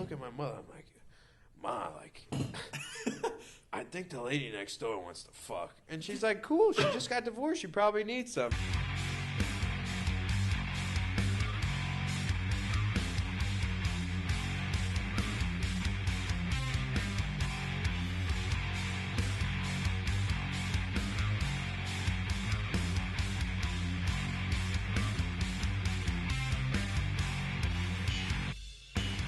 look at my mother. I'm like, Ma, like, I think the lady next door wants to fuck. And she's like, cool. She just got divorced. She probably needs some.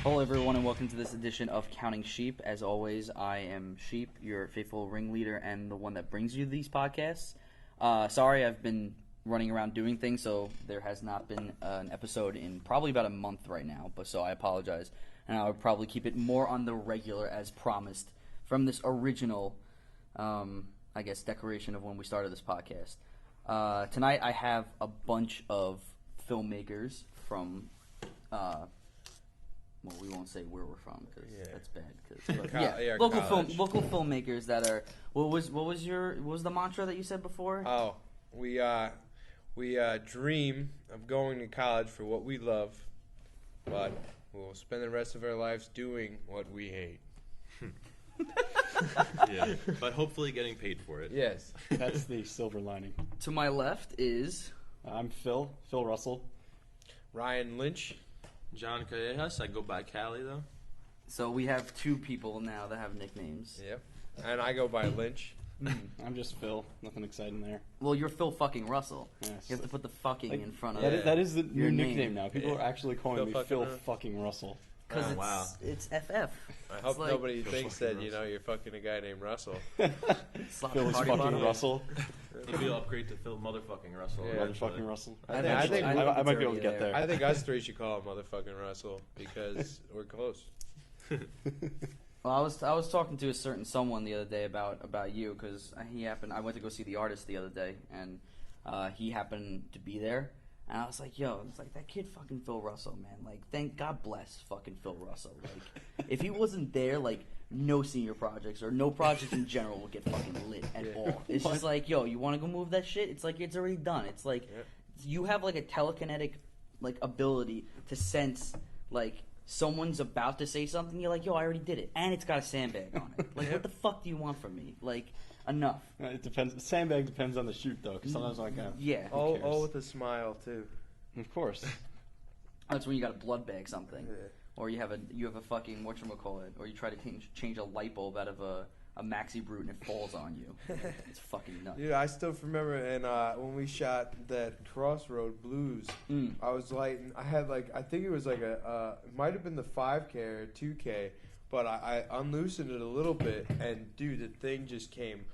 Hello everyone and welcome to this edition of Counting Sheep. As always, I am Sheep, your faithful ringleader and the one that brings you these podcasts. Sorry, I've been running around doing things, so there has not been an episode in probably about a month right now, but so I apologize. And I would probably keep it more on the regular as promised from this original, declaration of when we started this podcast. Tonight I have a bunch of filmmakers from... well, we won't say where we're from because that's bad. Local filmmakers that are. What was the mantra that you said before? Oh, we dream of going to college for what we love, but we'll spend the rest of our lives doing what we hate. Yeah, but hopefully getting paid for it. Yes, that's the silver lining. To my left is. I'm Phil Russell. Ryan Lynch. John Callejas. I go by Callie, though. So we have two people now that have nicknames. Yep. And I go by Lynch. I'm just Phil. Nothing exciting there. Well, you're Phil fucking Russell. Yes. You have to put the fucking in front of it. That is the new your nickname now. People are actually calling me Phil Russell. fucking Russell. Because it's FF. I hope nobody thinks that, you're fucking a guy named Russell. Phil is fucking Russell. Maybe you'll upgrade to Phil motherfucking Russell. Yeah. Motherfucking Russell. I think I might be able to get there. I think us three should call him motherfucking Russell because we're close. Well, I was talking to a certain someone the other day about you because I went to go see the artist the other day and he happened to be there. And I was like, yo, it's like that kid fucking Phil Russell, man. Like, thank God bless fucking Phil Russell. Like, if he wasn't there, like, no senior projects or no projects in general would get fucking lit at all. It's just like, yo, you want to go move that shit? It's like, it's already done. It's like, you have, like, a telekinetic, like, ability to sense, like, someone's about to say something. You're like, yo, I already did it. And it's got a sandbag on it. Like, what the fuck do you want from me? Like... Enough. It depends. Sandbag depends on the shoot, though. Because sometimes I'm like, all with a smile too. Of course. That's when you got to blood bag something, or you have a fucking whatchamacallit, or you try to change a light bulb out of a maxi brute and it falls on you. It's fucking nuts. Dude, I still remember, and when we shot that Crossroad Blues, I was lighting. I had I think it was like it might have been the 5K or 2K. But I unloosened it a little bit, and dude, the thing just came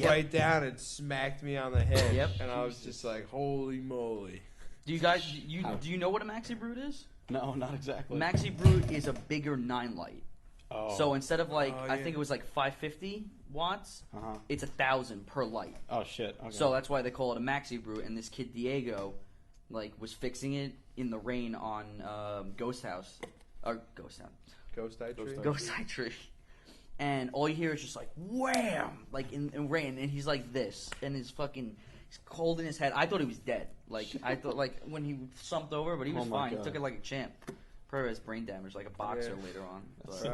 right down and smacked me on the head. Yep. And I was just like, holy moly. Do you guys, do you know what a maxi brute is? No, not exactly. Maxi brute is a bigger 9 light. Oh. So instead of I think it was like 550 watts, it's 1,000 per light. Oh shit. Okay. So that's why they call it a maxi brute. And this kid Diego, was fixing it in the rain on Ghost Eye Tree. And all you hear is just like wham, like in rain, and he's like this, and he's holding his head. I thought he was dead. I thought when he slumped over, but he was fine. God. He took it like a champ. Probably has brain damage, like a boxer later on.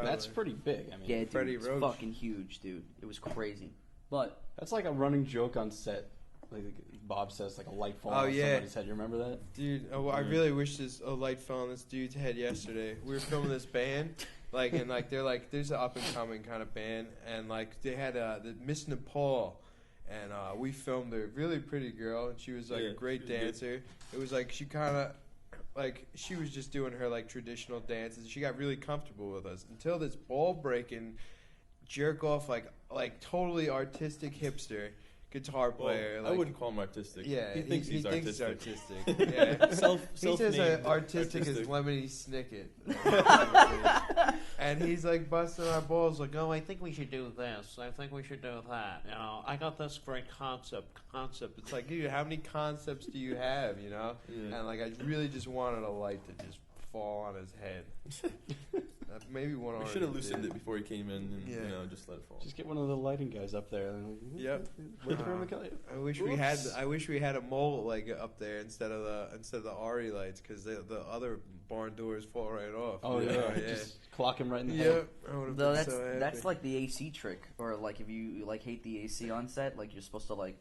That's pretty big. I mean, dude, it's fucking huge, dude. It was crazy. But that's like a running joke on set. Like Bob says, like a light fall on somebody's head. You remember that? Dude, I really wish a light fell on this dude's head yesterday. We were filming this band, and they're like, there's an up and coming kind of band, and they had the Miss Nepal, and we filmed a really pretty girl, and she was a great dancer. It was she kind of she was just doing her traditional dances. She got really comfortable with us until this ball breaking, jerk off totally artistic hipster guitar player. I wouldn't call him artistic. Yeah, he thinks he's artistic. Yeah, he says artistic is Lemony Snicket. And he's busting our balls oh, I think we should do this. I think we should do that. I got this great concept. It's dude, how many concepts do you have, Yeah. And I really just wanted a light to just fall on his head. Maybe one. We should have loosened it before he came in, and just let it fall. Just get one of the lighting guys up there. Yep. Wait for him to kill you. I wish we had a mole up there instead of the Ari lights because the other barn doors fall right off. Oh yeah. Just Clock him right in the Yeah, head. I would have Though been so happy. that's like the AC trick, or like if you like hate the AC on set, like you're supposed to like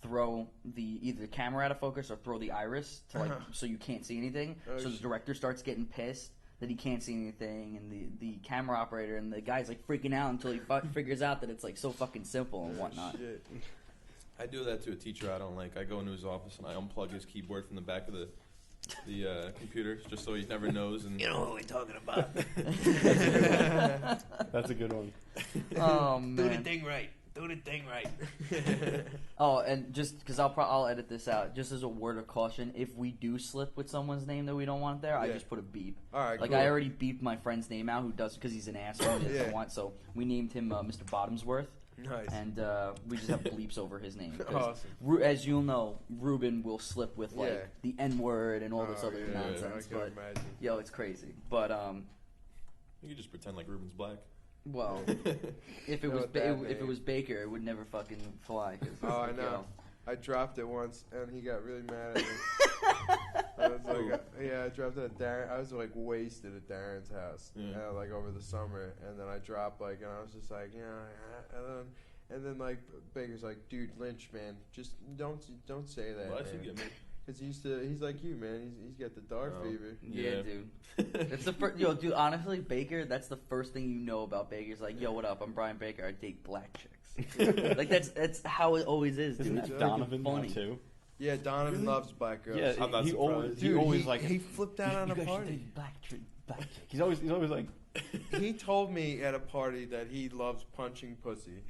throw either the camera out of focus or throw the iris to like so you can't see anything. Oh, So the director starts getting pissed that he can't see anything, and the camera operator and the guy's like freaking out until he figures out that it's like so fucking simple and whatnot. Shit. I do that to a teacher I don't like. I go into his office and I unplug his keyboard from the back of the computer just so he never knows. And You know what we're talking about. That's a good one. Oh Do the man. thing right. Do the thing right. Oh, and just because I'll edit this out, just as a word of caution, if we do slip with someone's name that we don't want there, I Yeah. just put a beep. All right, Like cool. I already beeped my friend's name out, who does because he's an asshole. He doesn't Yeah. want, so we named him Mr. Bottomsworth, Nice. and we just have bleeps over his name. 'Cause Awesome. As you'll know, Ruben will slip with like Yeah. the N word and all this Oh, other yeah, nonsense. I can But imagine. yo, it's crazy. But you could just pretend like Ruben's black. well, if it Know was what that if it means. was Baker, it would never fucking fly. 'Cause it's Oh, I like, know. yo. I dropped it once, and he got really mad at me. I was like, yeah, I dropped it at Darren. I was like wasted at Darren's house, like over the summer, and then I dropped and I was just like, and then like Baker's like, dude, Lynch, man, just don't say that. Why man. should you get me? Cause he's like you, man. He's got the dart Oh. fever. Yeah, dude. That's the first. Yo, dude. Honestly, Baker. That's the first thing you know about Baker. Is like, yo, what up? I'm Brian Baker. I date black chicks. Like that's how it always is, dude. Isn't It's that fucking Donovan now, funny. too? Yeah, Donovan loves black girls. Yeah, I'm not he surprised. always, Dude, he always like he flipped out on You a guys should party. date black chicks. he's always like He told me at a party that he loves punching pussy.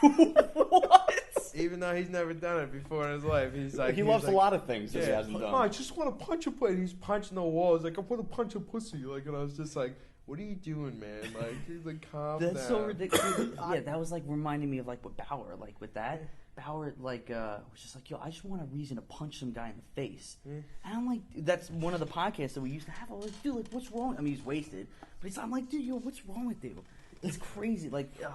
What? Even though he's never done it before in his life, he's like he he's loves like, a lot of things that he Yeah, hasn't done. oh, I just want to punch a pussy. He's punching the wall. He's like, I want to punch a pussy. Like, and I was just like, what are you doing, man? Like, he's like, calm down. That's so ridiculous. Yeah, that was like reminding me of like with Bauer. Like with that, Bauer like was just like, yo, I just want a reason to punch some guy in the face. And I'm like, that's one of the podcasts that we used to have. I was like, dude, like, what's wrong? I mean, he's wasted, but I'm like, dude, yo, what's wrong with you? It's crazy. Like, the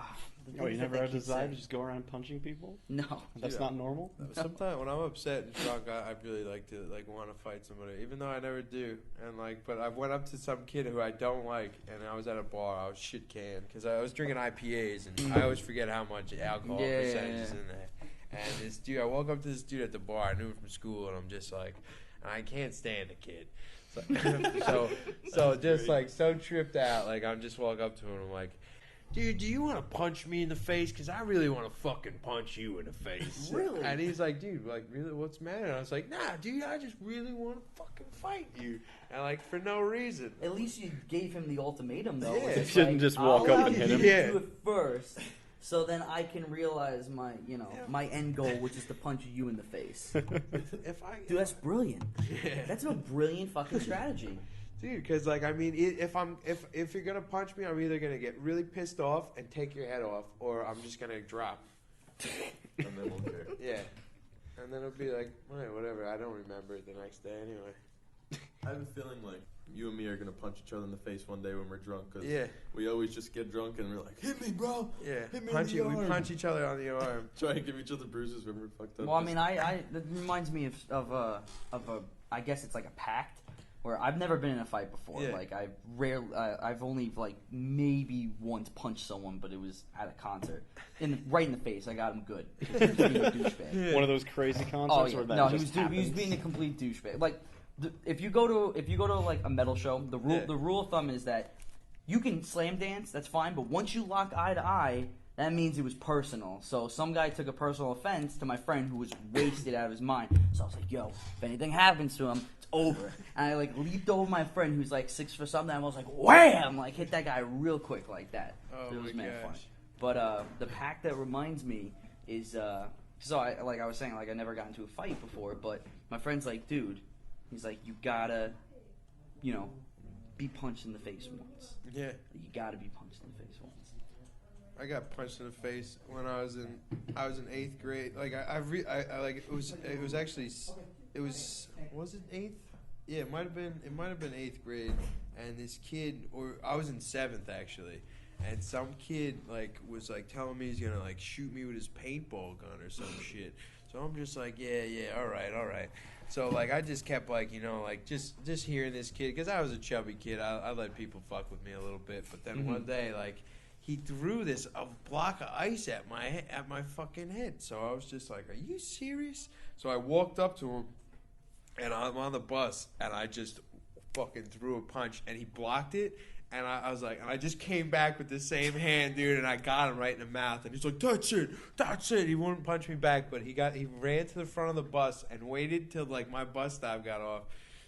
Oh, you things never that had a kid desire to said. just go around punching people? No. That's Yeah. not normal? Sometimes when I'm upset and drunk, I really like to want to fight somebody, even though I never do. And but I went up to some kid who I don't like, and I was at a bar. I was shit canned because I was drinking IPAs, and I always forget how much alcohol percentage is in there. And this dude, I walk up to this dude at the bar. I knew him from school, and I'm just like, I can't stand the kid. So just like so tripped out. Like I'm just walk up to him, and I'm like, dude, do you want to punch me in the face? Because I really want to fucking punch you in the face. Really? And he's like, dude, like, really, what's the matter? And I was like, nah, dude, I just really want to fucking fight you. And, like, for no reason. At least you gave him the ultimatim, though. Yeah. which is You shouldn't like, just walk I'll up allow and hit you him. to Yeah. do it first, so then I can realize my, my end goal, which is to punch you in the face. If I, Dude, that's brilliant. yeah. That's a brilliant fucking strategy. Dude, because, like, I mean, if you're going to punch me, I'm either going to get really pissed off and take your head off, or I'm just going to drop. And then we'll care. Yeah. And then it'll be like, well, whatever. I don't remember it the next day anyway. I have a feeling like you and me are gonna punch each other in the face one day when we're drunk. Cause Yeah. we always just get drunk and we're like, hit me, bro. Yeah. Hit me Punch in it. the We arm. punch each other on the arm. Try and give each other bruises when we're fucked up. Well, I mean, that reminds me of a, I guess it's like a pact, where I've never been in a fight before. Yeah. Like I've only like maybe once punched someone, but it was at a concert, right in the face. I got him good. He was being a douchebag. One of those crazy concerts Oh yeah, where that no, he just was being a complete douchebag. Like, if you go to like a metal show, the rule of thumb is that you can slam dance, that's fine, but once you lock eye to eye, that means it was personal. So some guy took a personal offense to my friend who was wasted out of his mind. So I was like, yo, if anything happens to him, it's over. And I like leaped over my friend who's like 6 for something. And I was like, wham! Like hit that guy real quick like that. Oh, it was my mad gosh. funny. But the pack that reminds me is so I was saying, like, I never got into a fight before, but my friend's like, dude, he's like, you gotta, be punched in the face once. Yeah. You gotta be punched in the face once. I got punched in the face when I was in 8th grade. Like I like it was was it 8th? Yeah, it might have been 8th grade. And this kid, or I was in 7th actually, and some kid like was like telling me he's gonna like shoot me with his paintball gun or some shit. So I'm just like, yeah, all right. So, like, I just kept, like, you know, like, just hearing this kid, because I was a chubby kid. I let people fuck with me a little bit. But then one day, like, he threw a block of ice at my fucking head. So I was just like, are you serious? So I walked up to him, and I'm on the bus, and I just fucking threw a punch, and he blocked it. And I was like, and I just came back with the same hand, dude, and I got him right in the mouth. And he's like, that's it. He wouldn't punch me back, but he ran to the front of the bus and waited till, like, my bus stop got off.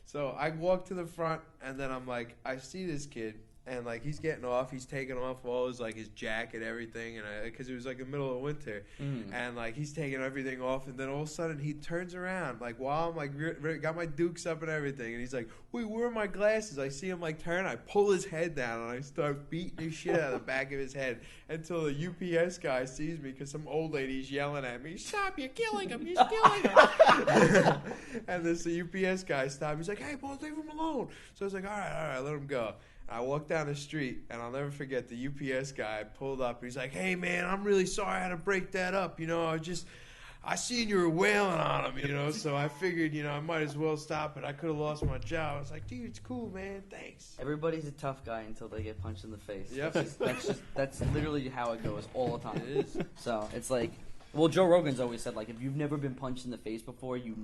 So I walked to the front, and then I'm like, I see this kid, and, like, he's getting off. He's taking off all his, like, his jacket, everything, and because it was, like, the middle of winter. And, like, he's taking everything off, and then all of a sudden he turns around, like, while I'm, like, got my dukes up and everything, and he's like, wait, where are my glasses? I see him, like, turn. I pull his head down, and I start beating the shit out of the back of his head until the UPS guy sees me because some old lady's yelling at me, stop, you're killing him. And the UPS guy stopped. He's like, hey, boss, leave him alone. So I was like, all right, let him go. I walked down the street, and I'll never forget the UPS guy pulled up. He's like, hey, man, I'm really sorry I had to break that up. You know, I seen you were wailing on him, you know, so I figured, you know, I might as well stop it. I could have lost my job. I was like, dude, it's cool, man. Thanks. Everybody's a tough guy until they get punched in the face. Yep. That's literally how it goes all the time. It is. So it's like, well, Joe Rogan's always said, like, if you've never been punched in the face before, you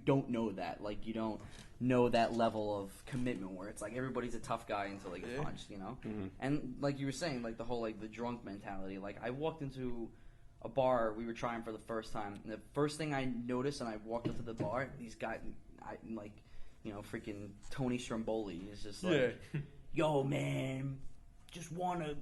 don't know that. Like, you don't know that level of commitment where it's like everybody's a tough guy until they get punched, you know? And like you were saying, like the whole, like, the drunk mentality. Like, I walked into a bar we were trying for the first time, and the first thing I noticed, and I walked up to the bar, these guys, like, you know, freaking Tony Stromboli is just like, yo, man, I just want to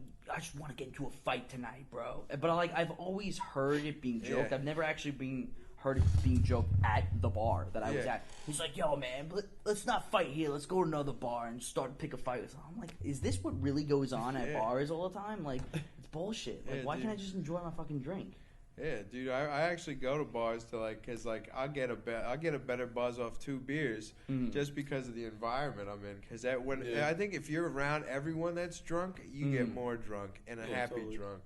get into a fight tonight, bro. But like, I've always heard it being joked. I've never actually heard it being joked at the bar that I was at. He's like, yo, man, let's not fight here. Let's go to another bar and start to pick a fight. So I'm like, is this what really goes on at bars all the time? Like, it's bullshit. Like, why can't I just enjoy my fucking drink? Yeah, dude, I actually go to bars to, like, cause, like, I'll get a better buzz off 2 beers just because of the environment I'm in. Cause I think if you're around everyone that's drunk, you get more drunk and a happy drunk.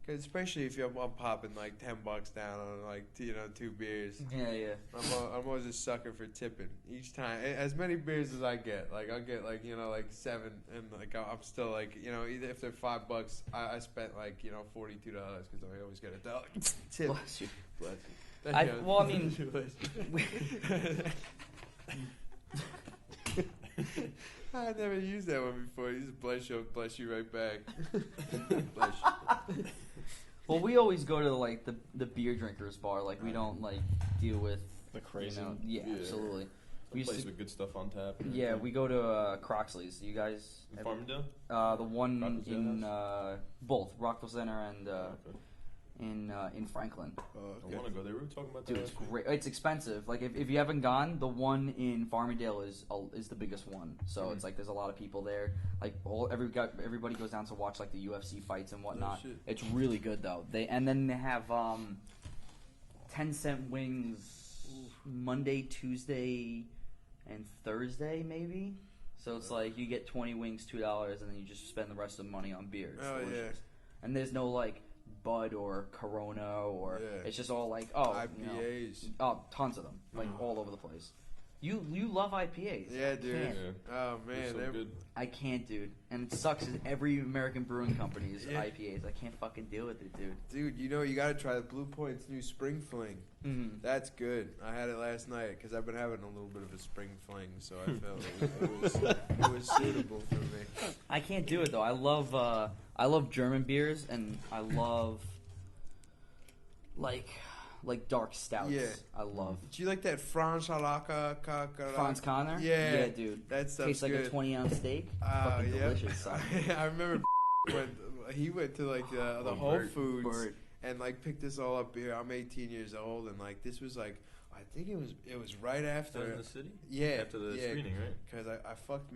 Cause especially if I'm popping like $10 down on, like, you know, 2 beers. Yeah. I'm always a sucker for tipping each time. As many beers as I get, like, I'll get, like, you know, like 7, and like I'm still, like, you know, either if they're $5, I spent, like, you know, $42 because I always get a dollar tip. Bless you. Well, I mean. I never used that one before. You just bless you right back. Bless you. Well, we always go to, like, the beer drinkers bar. Like, we don't, like, deal with the crazy. You know, absolutely. We place with good stuff on tap. Yeah, we go to Croxley's. You guys? In Farmingdale? The one in both Rockville Center and in Franklin. I want to go there. We were talking about that. Dude, it's great. It's expensive. Like, if you haven't gone, the one in Farmingdale is the biggest one. So it's like there's a lot of people there. Like, everybody goes down to watch, like, the UFC fights and whatnot. Oh, it's really good though. They have 10-cent wings Monday, Tuesday, and Thursday maybe. So it's like you get 20 wings, $2, and then you just spend the rest of the money on beer. It's delicious. And there's no, like, Bud or Corona or it's just all like IPAs. You know, tons of them, like all over the place. You love IPAs. Yeah, dude. Oh man, they're so good. I can't, dude. And it sucks. Is every American brewing company is IPAs. I can't fucking deal with it, dude. Dude, you know you gotta try the Blue Point's new Spring Fling. That's good. I had it last night because I've been having a little bit of a spring fling, so I felt it was suitable for me. I can't do it though. I love German beers, and I love like dark stouts. Yeah. I love. Do you like that Franz Conner? Yeah, dude. That stuff's tastes like good. a 20-ounce steak. Fucking delicious. Son. I remember when he went to, like, the Whole Foods and, like, picked this all up here. I'm 18 years old, and, like, this was, like, I think it was right after. That was in the city? Yeah. After the screening, right? Because I fucked.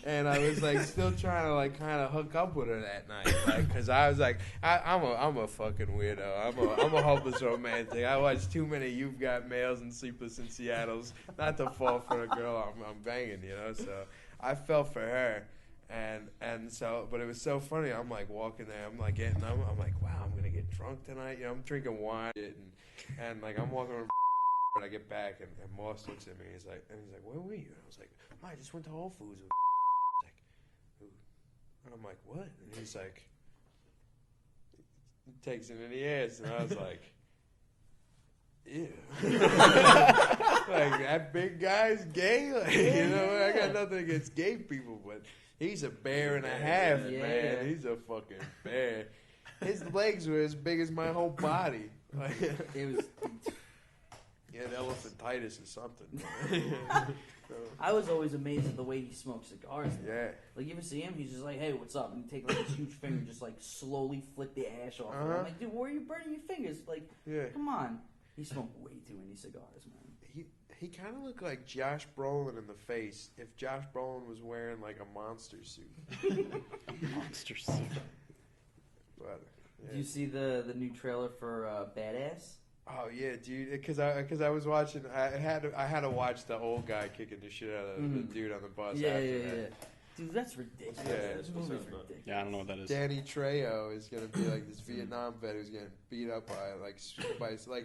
And I was, like, still trying to, like, kind of hook up with her that night, like, because I was like, I'm a fucking weirdo. I'm a hopeless romantic. I watch too many You've Got Mails and Sleepless in Seattle's not to fall for a girl I'm banging, you know. So I fell for her, And so, but it was so funny. I'm like walking there. I'm like I'm like, wow, I'm gonna get drunk tonight. You know, I'm drinking wine and like I'm walking around. And I get back and Moss looks at me. He's like, where were you? And I was like, I just went to Whole Foods. He's like, ooh. And I'm like, what? And he's like, he takes it in the ass, and I was like, ew. Like, that big guy's gay? Like, you know, I got nothing against gay people, but he's a bear and a half, man. He's a fucking bear. His legs were as big as my whole body. Like, It was. he had elephantitis or something. I was always amazed at the way he smoked cigars. Yeah. Like, you ever see him? He's just like, hey, what's up? And he take like his huge finger and just like slowly flick the ash off. I'm like, dude, where are you burning your fingers? Like, come on. He smoked way too many cigars, man. He kind of looked like Josh Brolin in the face if Josh Brolin was wearing like a monster suit. Monster suit. But, Did you see the new trailer for Badass? Oh yeah, dude! Because I was watching. I had to watch the old guy kicking the shit out of the dude on the bus. Yeah. That. Dude, that's ridiculous. Yeah. This movie's ridiculous. Yeah, I don't know what that is. Danny Trejo is gonna be like this Vietnam vet who's getting beat up by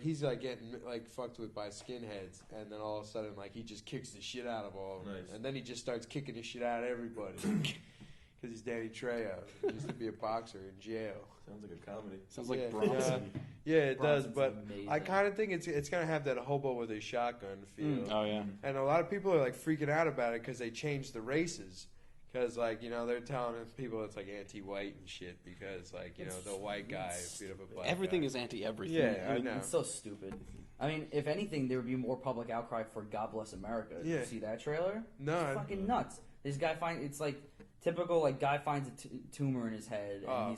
he's like getting like fucked with by skinheads, and then all of a sudden like he just kicks the shit out of all of them, and then he just starts kicking the shit out of everybody because he's Danny Trejo. He used to be a boxer in jail. Sounds like a comedy. Sounds like Bronson. Yeah, it does, Bronson's but amazing. I kind of think it's gonna have that hobo with a shotgun feel. Oh yeah. And a lot of people are like freaking out about it because they changed the races. Because like they're telling people it's like anti-white and shit because like the white guy beat up a black Everything guy. is anti-everything. Yeah, I know. It's so stupid. I mean, if anything, there would be more public outcry for God Bless America. Did you see that trailer? No, It's fucking nuts. This guy it's like typical like guy finds a tumor in his head and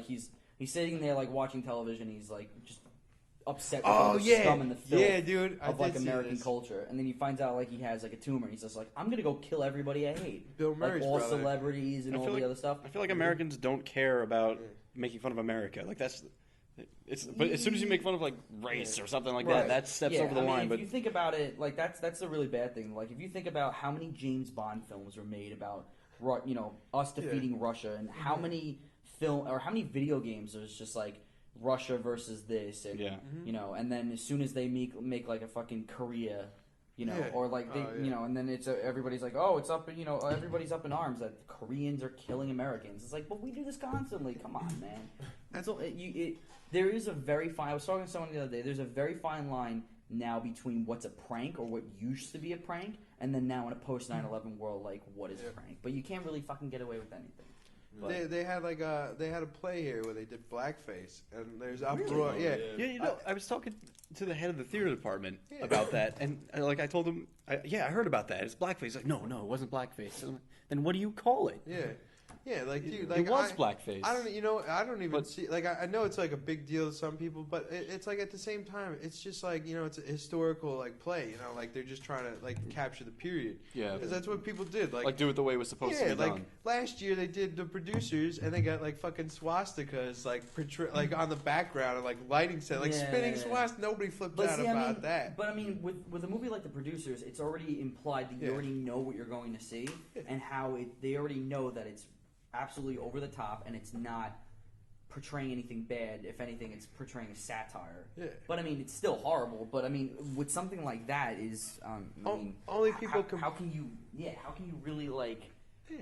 he's he's sitting there like watching television. He's like just upset with all the scum and the filth dude, of like American culture, and then he finds out like he has like a tumor, and he's just like, I'm gonna go kill everybody I hate. Bill Murray's like all brother. celebrities and all the other stuff. I feel like Americans don't care about making fun of America. Like but as soon as you make fun of like race or something like that steps over the line. If but you think about it, like that's a really bad thing. Like if you think about how many James Bond films were made about us defeating Russia, and how many how many video games there's just like Russia versus this, and and then as soon as they make like a fucking Korea, or like they, and then it's everybody's like, oh, it's up, everybody's up in arms that Koreans are killing Americans. It's like, but we do this constantly. Come on, man. And so there is a very fine. I was talking to someone the other day. There's a very fine line now between what's a prank or what used to be a prank, and then now in a post 9/11 world, like what is a prank? But you can't really fucking get away with anything. They had a play here where they did blackface, and there's uproar. Really? Yeah. I was talking to the head of the theater department about that, and I told him, I heard about that. It's blackface. He's like, no, it wasn't blackface. Then what do you call it? Yeah, like dude, like it was blackface. I don't even see. Like I know it's like a big deal to some people, but it's like at the same time, it's just like it's a historical like play. Like they're just trying to like capture the period. Yeah, because that's what people did. Like do it the way it was supposed to be done. Like last year they did The Producers, and they got like fucking swastikas like like on the background and like lighting set, like spinning swast. Nobody flipped out about that. But I mean, with a movie like The Producers, it's already implied that you already know what you're going to see, and how they already know that it's absolutely over the top, and it's not portraying anything bad. If anything, it's portraying a satire. Yeah. But I mean, it's still horrible. But I mean, with something like that, only people how can you really like? Yeah.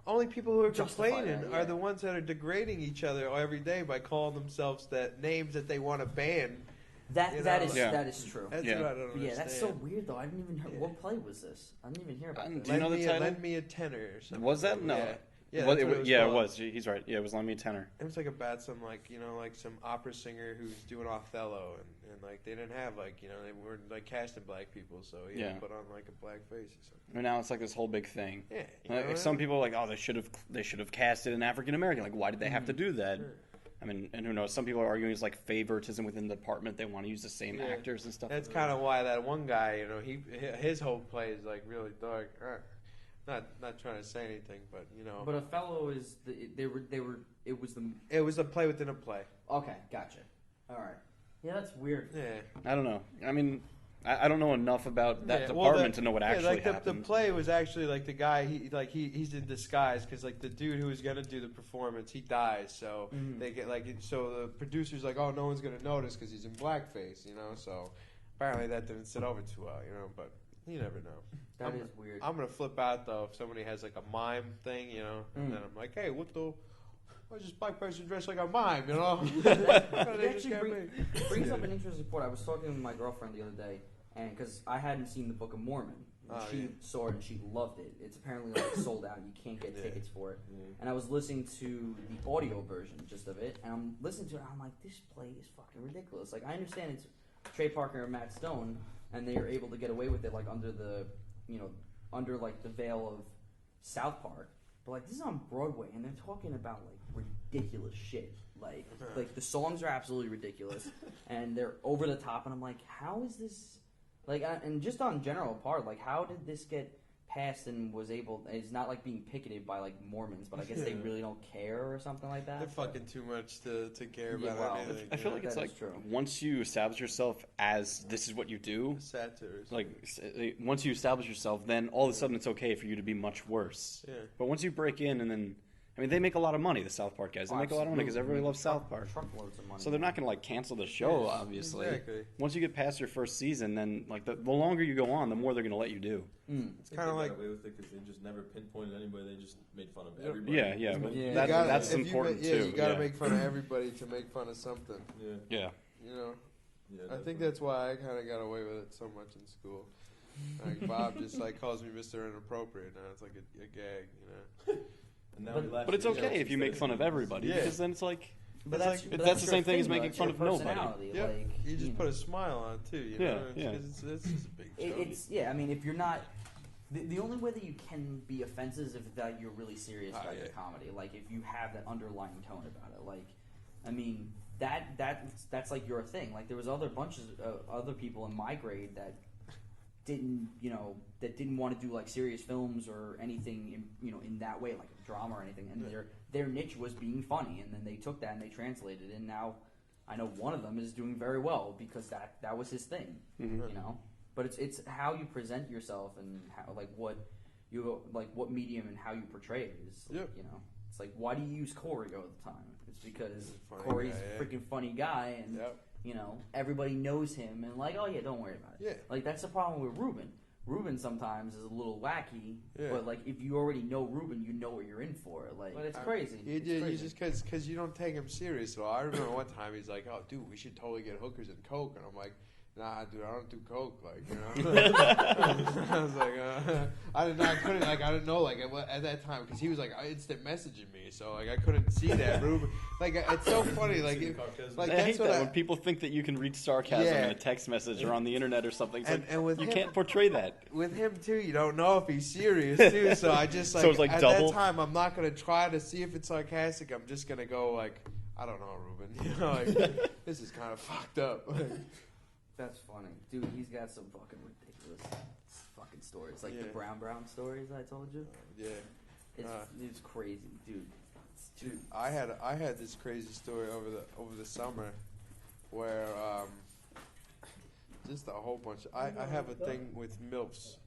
Only people who are complaining are the ones that are degrading each other every day by calling themselves names that they want to ban. That is true. That's what I don't understand. Yeah, that's so weird though. I didn't even hear what play was this. I didn't even hear about it. Do you know the title? Lend me a tenner or something. Was that? No. Yeah, it was. He's right. Yeah, it was Lend Me a Tenner. It was like about some like some opera singer who's doing Othello, and like they didn't have like they weren't like casting black people, so he put on like a black face or something. And now it's like this whole big thing. Yeah. Like, some people are like, oh, they should have casted an African American. Like, why did they have to do that? Sure. I mean, and who knows? Some people are arguing it's like favoritism within the department. They want to use the same actors and stuff. That's kind of why that one guy, his whole play is like really dark. Not trying to say anything, but But Othello is it was a play within a play. Okay, gotcha. All right. Yeah, that's weird. Yeah. I don't know. I mean, I don't know enough about that well, department to know what actually like the happened. play was actually like the guy. He's in disguise because like the dude who was gonna do the performance, he dies. So they get so the producer's like, oh, no one's gonna notice because he's in blackface, you know. So apparently that didn't sit over too well, you know. But you never know. That is weird. I'm gonna flip out though if somebody has like a mime thing, you know, and then I'm like, hey, what the. Why is this black person dressed like a mime, you know? It actually brings up an interesting point. I was talking with my girlfriend the other day, and because I hadn't seen the Book of Mormon, she saw it and she loved it. It's apparently like sold out; you can't get tickets for it. And I was listening to the audio version just of it, and I'm listening to it. And I'm like, this play is fucking ridiculous. Like I understand it's Trey Parker and Matt Stone, and they are able to get away with it, like under the like the veil of South Park. But like this is on Broadway, and they're talking about like ridiculous shit. Like the songs are absolutely ridiculous, and they're over the top. And I'm like, how is this? Like, and just on general part, like, how did this get passed and was able? It's not like being picketed by like Mormons, but I guess they really don't care or something like that. They're fucking too much to care about anything. I feel like it's like once you establish yourself as this is what you do, satires. Like once you establish yourself, then all of a sudden it's okay for you to be much worse. Yeah. But once you break in and then. I mean, they make a lot of money, the South Park guys. They make a lot of money because everybody loves South Park. Truckloads of money. So they're not going to, like, cancel the show, obviously. Exactly. Once you get past your first season, then, like, the longer you go on, the more they're going to let you do. It's kind of like... They got away with it because they just never pinpointed anybody. They just made fun of everybody. Yeah. That's important, too. You got to make fun of everybody to make fun of something. Yeah. You know? Yeah, I think that's why I kind of got away with it so much in school. Like, Bob just, like, calls me Mr. Inappropriate. Now it's like a gag, you know? But it's okay if you make fun of everybody, because then it's like... But that's the same thing as making fun of nobody. Yeah, like, you just put a smile on too. You know? It's just a big joke. I mean, if you're not, the only way that you can be offensive is if that you're really serious about your comedy. Like if you have that underlying tone about it. Like, I mean, that's like your thing. Like there was other bunches of other people in my grade that didn't want to do like serious films or anything in that way, like a drama or anything, and their niche was being funny, and then they took that and they translated it, and now I know one of them is doing very well because that was his thing, you know. But it's how you present yourself and how what medium and how you portray it is, you know. It's like, why do you use Corey all the time? It's because Corey's a freaking funny guy, and you know, everybody knows him, and like, oh yeah, don't worry about it. Yeah. Like that's the problem with Ruben. Ruben sometimes is a little wacky, but like if you already know Ruben, you know what you're in for. Like, but it's crazy. You just because you don't take him serious at all. I remember one time he's like, "Oh, dude, we should totally get hookers and coke," and I'm like, nah, dude, I don't do coke, like, you know. I was like, I didn't know, like, at that time, because he was like instant messaging me, so like I couldn't see that. Ruben, like, it's so funny, like, I hate that when people think that you can read sarcasm in a text message or on the internet or something. And with you can't portray that. With him too, you don't know if he's serious too. So I just like, so it's like at double? That time, I'm not gonna try to see if it's sarcastic. I'm just gonna go like, I don't know, Ruben. You know, like, this is kind of fucked up. That's funny. Dude, he's got some fucking ridiculous fucking stories. Like the Brown stories I told you. It's crazy, dude. Dude, I had this crazy story over the summer where just a whole bunch. I have a thing with MILFs.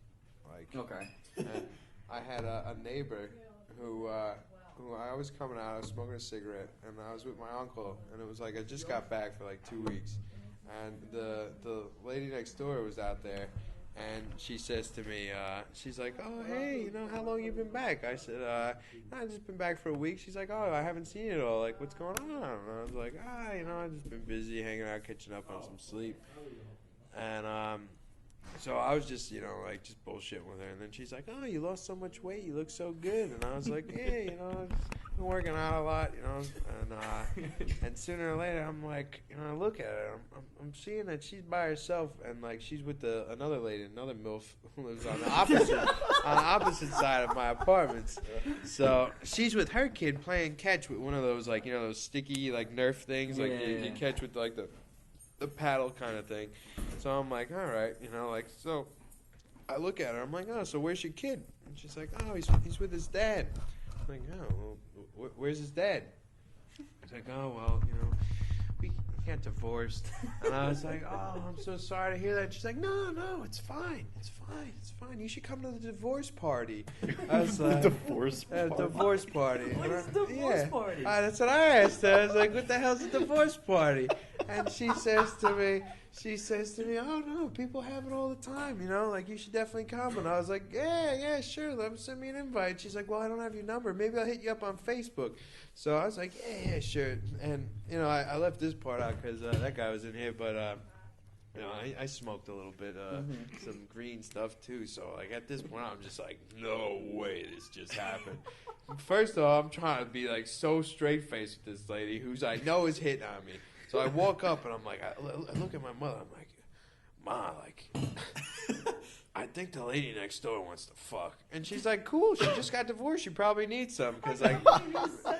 Like, okay. And I had a neighbor who I was coming out, I was smoking a cigarette, and I was with my uncle, and it was like I just got back for like 2 weeks. And the lady next door was out there, and she says to me, she's like, oh, hey, you know, how long you been back? I said, I've just been back for a week. She's like, oh, I haven't seen it all. Like, what's going on? And I was like, you know, I've just been busy hanging out, catching up on some sleep. And so I was just, you know, like, just bullshitting with her. And then she's like, oh, you lost so much weight. You look so good. And I was like, yeah, you know, I've been working out a lot, you know. And sooner or later, I'm like, you know, I look at her. I'm seeing that she's by herself. And, like, she's with another lady, another MILF, who lives on the opposite side of my apartments. So she's with her kid playing catch with one of those, like, you know, those sticky, like, Nerf things. Like, you catch with, like, the paddle kind of thing. So I'm like, all right, you know, like, so I look at her. I'm like, oh, so where's your kid? And she's like, oh, he's with his dad. I'm like, oh, well, where's his dad? He's like, oh, well, you know, got divorced. And I was like, oh, I'm so sorry to hear that. And she's like, no, it's fine. It's fine. You should come to the divorce party. I was like, divorce party? Divorce party. What is a divorce party? That's what I asked her. I was like, what the hell's a divorce party? And she says to me, oh, no, people have it all the time, like, you should definitely come. And I was like, yeah, sure, let them send me an invite. She's like, well, I don't have your number. Maybe I'll hit you up on Facebook. So I was like, yeah, sure. And, I left this part out because that guy was in here, but, I smoked a little bit, some green stuff, too. So, like, at this point, I'm just like, no way this just happened. First of all, I'm trying to be, like, so straight-faced with this lady who's I know is hitting on me. So I walk up and I'm like, I look at my mother. I'm like, Ma, like, I think the lady next door wants to fuck. And she's like, cool. She just got divorced. She probably needs some because like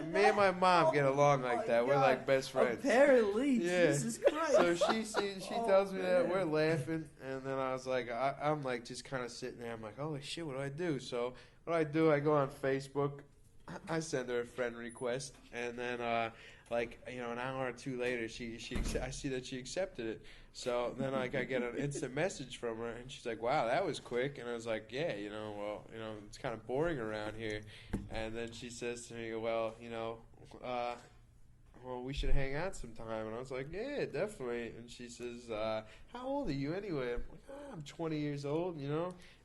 me and my mom get along like that. We're like best friends. Apparently, yeah. Jesus Christ. So she tells me that we're laughing, and then I was like, I'm like just kind of sitting there. I'm like, holy shit, what do I do? So what do? I go on Facebook. I send her a friend request, and then an hour or two later, I see that she accepted it. So then I get an instant message from her, and she's like, "Wow, that was quick." And I was like, "Yeah, it's kind of boring around here." And then she says to me, "Well, we should hang out sometime." And I was like, "Yeah, definitely." And she says, "How old are you anyway?" I'm like, "I'm 20 years old,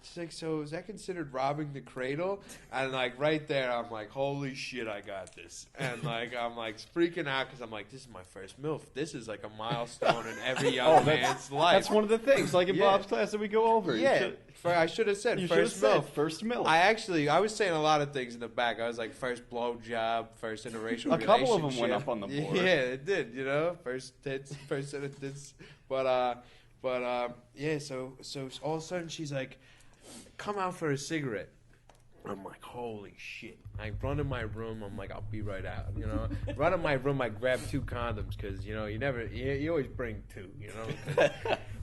She's like, "So is that considered robbing the cradle?" And like right there, I'm like, "Holy shit, I got this!" And like I'm like freaking out because I'm like, "This is my first MILF. This is like a milestone in every young man's life." That's one of the things, like in Bob's class that we go over. Yeah, I should have said first MILF. First MILF. I was saying a lot of things in the back. I was like, first blowjob, first interracial relationship. A couple of them went up on the board. Yeah, it did. First tits, first set of tits. But yeah. So all of a sudden she's like, "Come out for a cigarette." I'm like, holy shit. I run in my room. I'm like, I'll be right out. Run in my room. I grab 2 condoms because, you always bring 2,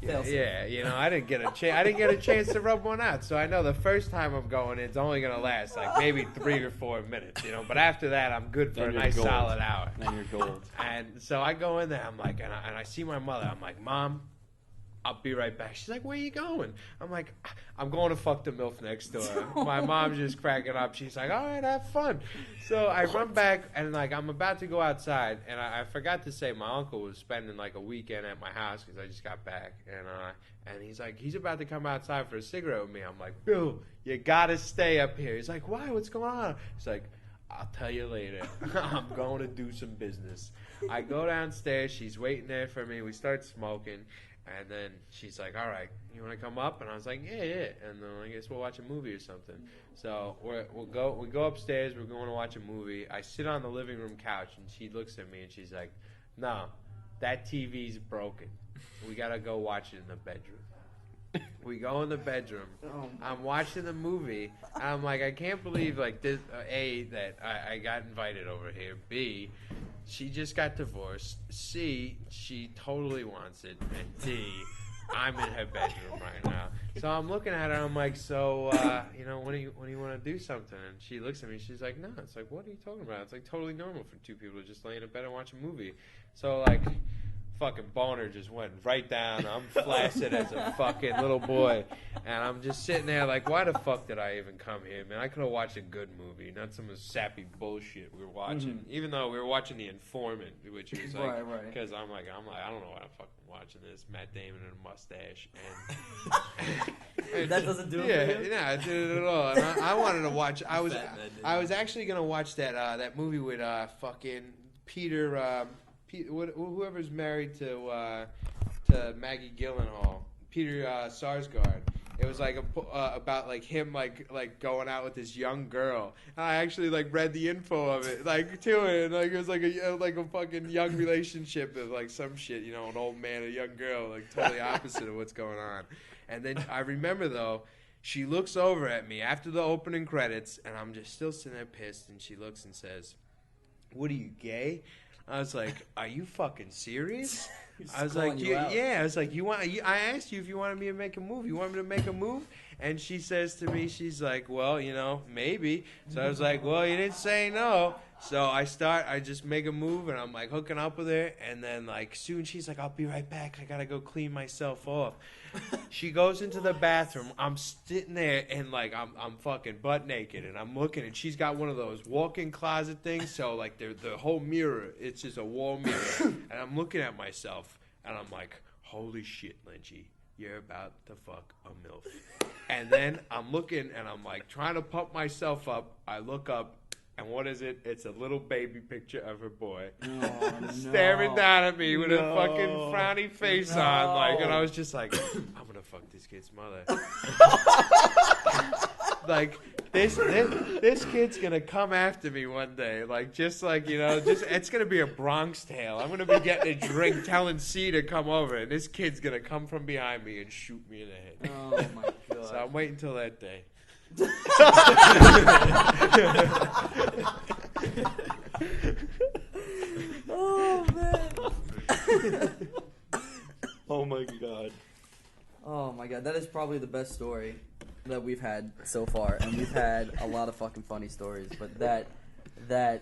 Yeah, I didn't get a chance to rub one out. So I know the first time I'm going, it's only going to last like maybe 3 or 4 minutes, But after that, I'm good for a nice solid hour. Then you're gold. And so I go in there. I'm like, and I see my mother. I'm like, Mom, I'll be right back. She's like, where are you going? I'm like, I'm going to fuck the MILF next door. My mom's just cracking up. She's like, all right, have fun. So I run back, and like I'm about to go outside, and I forgot to say my uncle was spending like a weekend at my house because I just got back. And he's like, he's about to come outside for a cigarette with me. I'm like, Bill, you got to stay up here. He's like, why? What's going on? He's like, I'll tell you later. I'm going to do some business. I go downstairs. She's waiting there for me. We start smoking. And then she's like, all right, you want to come up? And I was like, yeah. And then I guess we'll watch a movie or something. So we go upstairs. We're going to watch a movie. I sit on the living room couch, and she looks at me, and she's like, no, that TV's broken. We got to go watch it in the bedroom. We go in the bedroom. I'm watching the movie. And I'm like, I can't believe, like, this, A, that I got invited over here. B, she just got divorced. C, she totally wants it. And D, I'm in her bedroom right now. So I'm looking at her. I'm like, so, when do you want to do something? And she looks at me. She's like, no. It's like, what are you talking about? It's like totally normal for 2 people to just lay in a bed and watch a movie. So like, fucking boner just went right down. I'm flaccid as a fucking little boy. And I'm just sitting there like, why the fuck did I even come here, man? I could have watched a good movie, not some sappy bullshit we were watching. Mm-hmm. Even though we were watching The Informant, which was like, because I'm like, I don't know why I'm fucking watching this. Matt Damon and a mustache. And that doesn't do it for you? Yeah, it didn't at all. And I wanted to watch, I was actually going to watch that movie with fucking Peter, whoever's married to Maggie Gyllenhaal, Peter Sarsgaard. It was like about like him like going out with this young girl. And I actually like read the info of it like to it, and like it was like a fucking young relationship of like some shit, an old man and a young girl, like totally opposite of what's going on. And then I remember though, she looks over at me after the opening credits, and I'm just still sitting there pissed, and she looks and says, "What are you, gay?" I was like, "Are you fucking serious?" I was like, "Yeah." I was like, I asked you if you wanted me to make a move. You want me to make a move? And she says to me, she's like, "Well, maybe." So I was like, "Well, you didn't say no." So I just make a move, and I'm like hooking up with her, and then like soon she's like, I'll be right back. I gotta go clean myself off. She goes into the bathroom. I'm sitting there, and like I'm fucking butt naked, and I'm looking, and she's got one of those walk-in closet things. So like the whole mirror, it's just a wall mirror, and I'm looking at myself, and I'm like, holy shit, Lynchy, you're about to fuck a MILF. And then I'm looking, and I'm like trying to pump myself up. I look up. And what is it? It's a little baby picture of her boy staring down at me with a fucking frowny face on, like, and I was just like, I'm gonna fuck this kid's mother. Like this kid's gonna come after me one day, like just like it's gonna be a Bronx Tale. I'm gonna be getting a drink, telling C to come over, and this kid's gonna come from behind me and shoot me in the head. Oh my god! So I'm waiting till that day. Oh man! Oh my god! Oh my god! That is probably the best story that we've had so far, and we've had a lot of fucking funny stories, but that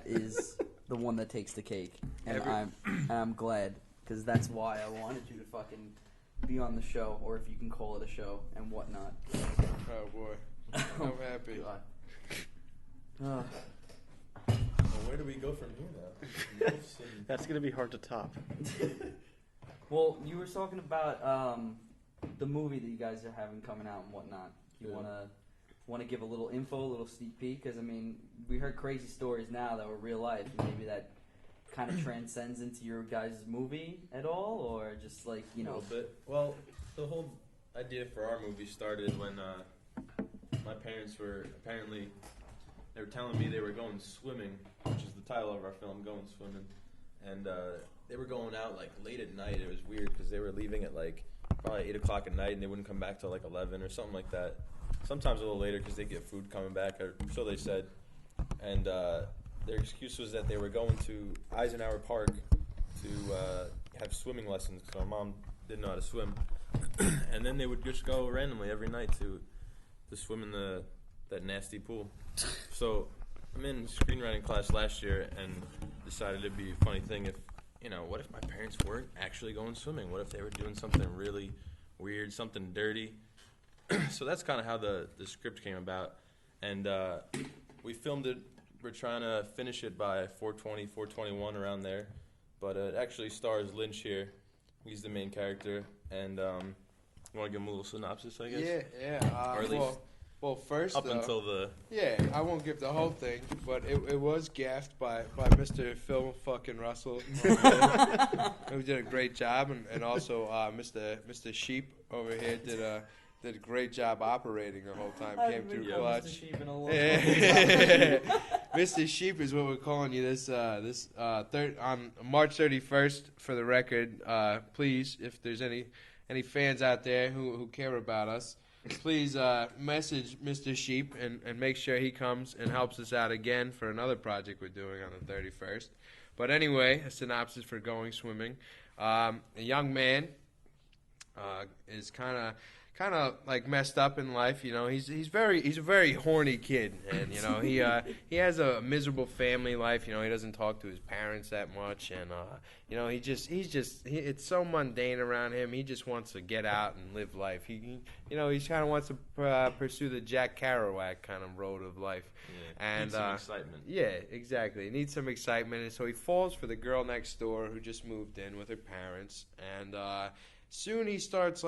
is the one that takes the cake, and I'm glad, because that's why I wanted you to fucking be on the show, or if you can call it a show and whatnot. Oh boy. I'm happy. Well, where do we go from here now? That's gonna be hard to top. Well, you were talking about the movie that you guys are having coming out and whatnot. You wanna give a little info, a little sneak peek? Because I mean, we heard crazy stories now that were real life, and maybe that kind of transcends into your guys' movie at all, or just like A little bit. Well, the whole idea for our movie started when my parents were they were telling me they were going swimming, which is the title of our film, Going Swimming, and they were going out like late at night. It was weird because they were leaving at like probably 8 o'clock at night, and they wouldn't come back till like 11 or something like that. Sometimes a little later because they get food coming back, or so they said. And their excuse was that they were going to Eisenhower Park to have swimming lessons because our mom didn't know how to swim, and then they would just go randomly every night to swim in that nasty pool. So I'm in screenwriting class last year and decided it'd be a funny thing if, what if my parents weren't actually going swimming? What if they were doing something really weird, something dirty? So that's kind of how the script came about. And we filmed it. We're trying to finish it by 4:20, 4:21, around there. But it actually stars Lynch here. He's the main character. And you want to give him a little synopsis, I guess? Yeah. Or at least well, first, up until the... Yeah, I won't give the whole thing, but it was gaffed by Mr. Phil fucking Russell, who did a great job, and also Mr. Sheep over here did a great job operating the whole time. Came through clutch. Mr. Sheep in a long Mr. Sheep is what we're calling you on March 31st. For the record, please, if there's any fans out there who care about us, please message Mr. Sheep and make sure he comes and helps us out again for another project we're doing on the 31st. But anyway, a synopsis for Going Swimming. A young man is kind of like messed up in life. He's a very horny kid, and he has a miserable family life. He doesn't talk to his parents that much, and it's so mundane around him. He just wants to get out and live life. He kind of wants to pursue the Jack Kerouac kind of road of life. Yeah, and needs some excitement. Yeah, exactly. He needs some excitement, and so he falls for the girl next door who just moved in with her parents, and soon he starts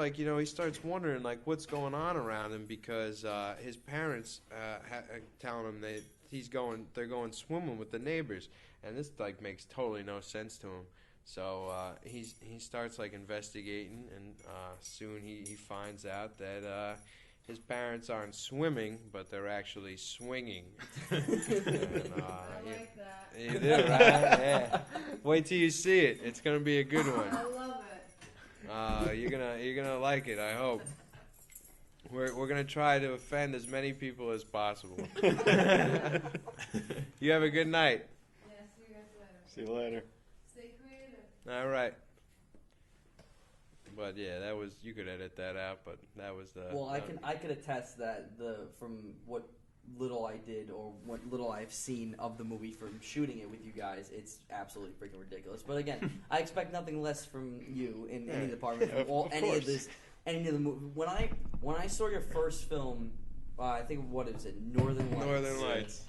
wondering like what's going on around him, because his parents telling him that they're going swimming with the neighbors, and this like makes totally no sense to him. So he starts like investigating, and soon he finds out that his parents aren't swimming, but they're actually swinging. And, I like that. You do, right? Yeah. Wait till you see it. It's gonna be a good one. I love it. You're gonna like it. I hope. We're gonna try to offend as many people as possible. You have a good night. Yeah, see you guys later. See you later. Stay creative. All right. But yeah, that was, you could edit that out, but that was the. Well, I could attest that from what little I did or what little I've seen of the movie from shooting it with you guys, it's absolutely freaking ridiculous. But again, I expect nothing less from you in any department, from any of the movie. When I saw your first film, I think what is it, Northern Lights. Northern Lights.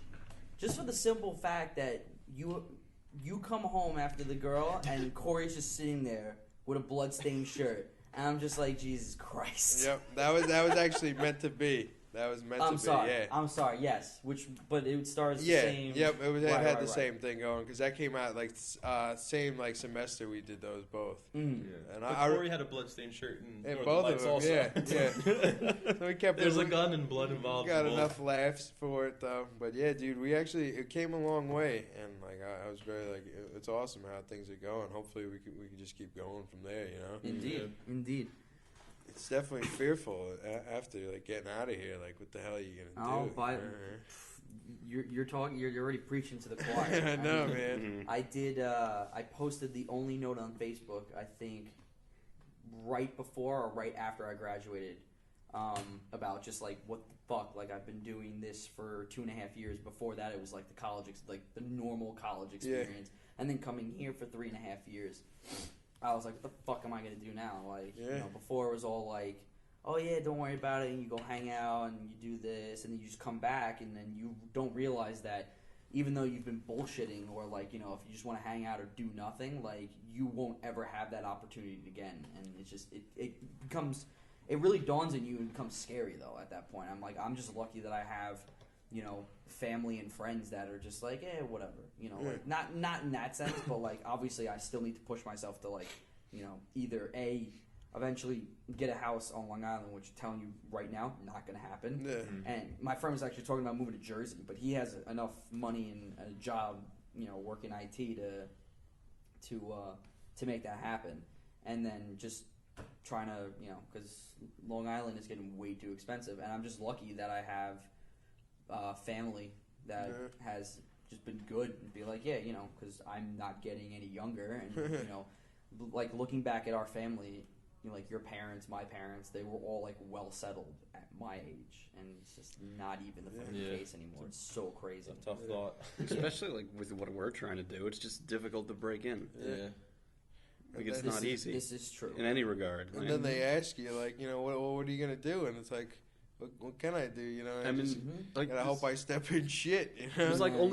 Just for the simple fact that you come home after the girl and Corey's just sitting there with a bloodstained shirt, and I'm just like, Jesus Christ. Yep, that was actually meant to be. That was meant to be. Yeah. I'm sorry. Yes, but it stars the Yeah. same. Yep. It had Right. the same thing going because that came out like same like semester we did those both. Mm. Yeah. And But Corey had a bloodstained shirt in and Northern both Lights of them. also. Yeah. So we kept. There's a gun and blood involved. Got enough laughs for it though. But yeah, dude, it came a long way, and like I was very like it's awesome how things are going. Hopefully we can just keep going from there. You know. Indeed. It's definitely fearful after like getting out of here. Like, what the hell are you gonna do? But you're talking. You're already preaching to the choir. I know, man. I did. I posted the only note on Facebook. I think right before or right after I graduated, about just like what the fuck. Like I've been doing this for 2.5 years. Before that, it was like like the normal college experience, and then coming here for 3.5 years. I was like, what the fuck am I going to do now? Like, you know, before it was all like, oh yeah, don't worry about it, and you go hang out, and you do this, and then you just come back, and then you don't realize that even though you've been bullshitting, or like, you know, if you just want to hang out or do nothing, like, you won't ever have that opportunity again, and it's just, it becomes, it really dawns on you and becomes scary, though, at that point. I'm like, I'm just lucky that I have, you know, family and friends that are just like, whatever, you know, like not in that sense, but like obviously I still need to push myself to like, you know, either eventually get a house on Long Island, which I'm telling you right now, not gonna happen. Yeah. And my friend was actually talking about moving to Jersey, but he has enough money and a job, you know, working IT to make that happen, and then just trying to, you know, because Long Island is getting way too expensive, and I'm just lucky that I have family that has just been good and be like, yeah, you know, because I'm not getting any younger, and you know, like looking back at our family, you know, like your parents, my parents, they were all like well settled at my age, and it's just not even the fucking case anymore. It's so crazy. It's a tough thought. Especially like with what we're trying to do, it's just difficult to break in. Yeah. Like it's not easy. This is true in any regard. And then they ask you like, you know, what are you gonna do? And it's like, what can I do? You know, I mean, just like gotta hope I step in shit. You know? It was like only